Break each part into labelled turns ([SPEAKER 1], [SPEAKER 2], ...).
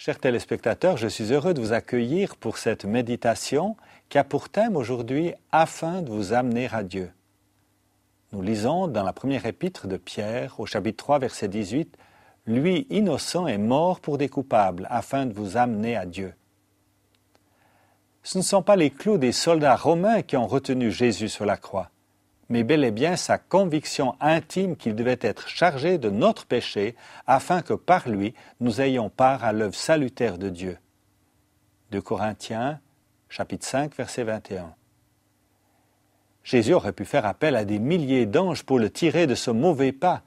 [SPEAKER 1] Chers téléspectateurs, je suis heureux de vous accueillir pour cette méditation qui a pour thème aujourd'hui « Afin de vous amener à Dieu ». Nous lisons dans la première épître de Pierre, au chapitre 3, verset 18, « Lui, innocent, est mort pour des coupables, afin de vous amener à Dieu ». Ce ne sont pas les clous des soldats romains qui ont retenu Jésus sur la croix, mais bel et bien sa conviction intime qu'il devait être chargé de notre péché afin que par lui, nous ayons part à l'œuvre salutaire de Dieu. 2 Corinthiens, chapitre 5, verset 21. Jésus aurait pu faire appel à des milliers d'anges pour le tirer de ce mauvais pas,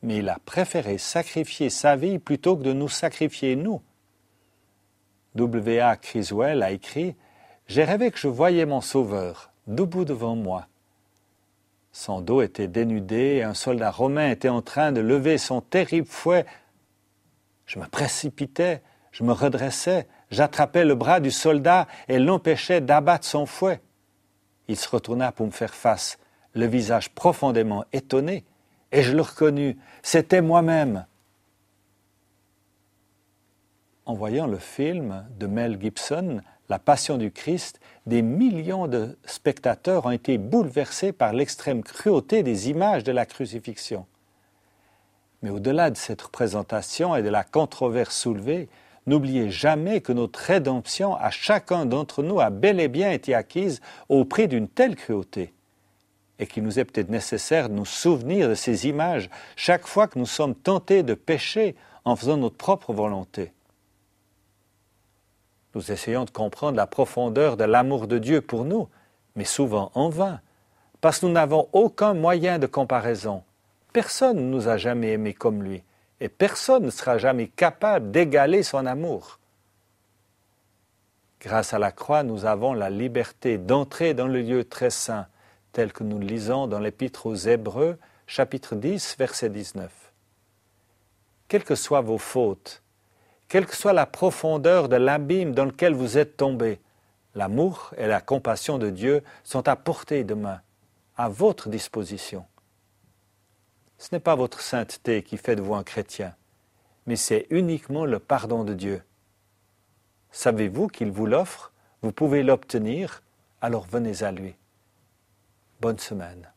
[SPEAKER 1] mais il a préféré sacrifier sa vie plutôt que de nous sacrifier nous. W.A. Criswell a écrit « J'ai rêvé que je voyais mon Sauveur, debout devant moi. » Son dos était dénudé et un soldat romain était en train de lever son terrible fouet. Je me précipitais, je me redressais, j'attrapais le bras du soldat et l'empêchais d'abattre son fouet. Il se retourna pour me faire face, le visage profondément étonné, et je le reconnus, c'était moi-même. En voyant le film de Mel Gibson, La Passion du Christ, des millions de spectateurs ont été bouleversés par l'extrême cruauté des images de la crucifixion. Mais au-delà de cette représentation et de la controverse soulevée, n'oubliez jamais que notre rédemption à chacun d'entre nous a bel et bien été acquise au prix d'une telle cruauté, et qu'il nous est peut-être nécessaire de nous souvenir de ces images chaque fois que nous sommes tentés de pécher en faisant notre propre volonté. Nous essayons de comprendre la profondeur de l'amour de Dieu pour nous, mais souvent en vain, parce que nous n'avons aucun moyen de comparaison. Personne ne nous a jamais aimés comme lui, et personne ne sera jamais capable d'égaler son amour. Grâce à la croix, nous avons la liberté d'entrer dans le lieu très saint, tel que nous le lisons dans l'Épître aux Hébreux, chapitre 10, verset 19. Quelles que soient vos fautes, quelle que soit la profondeur de l'abîme dans lequel vous êtes tombés, l'amour et la compassion de Dieu sont à portée de main, à votre disposition. Ce n'est pas votre sainteté qui fait de vous un chrétien, mais c'est uniquement le pardon de Dieu. Savez-vous qu'il vous l'offre? Vous pouvez l'obtenir, alors venez à lui. Bonne semaine.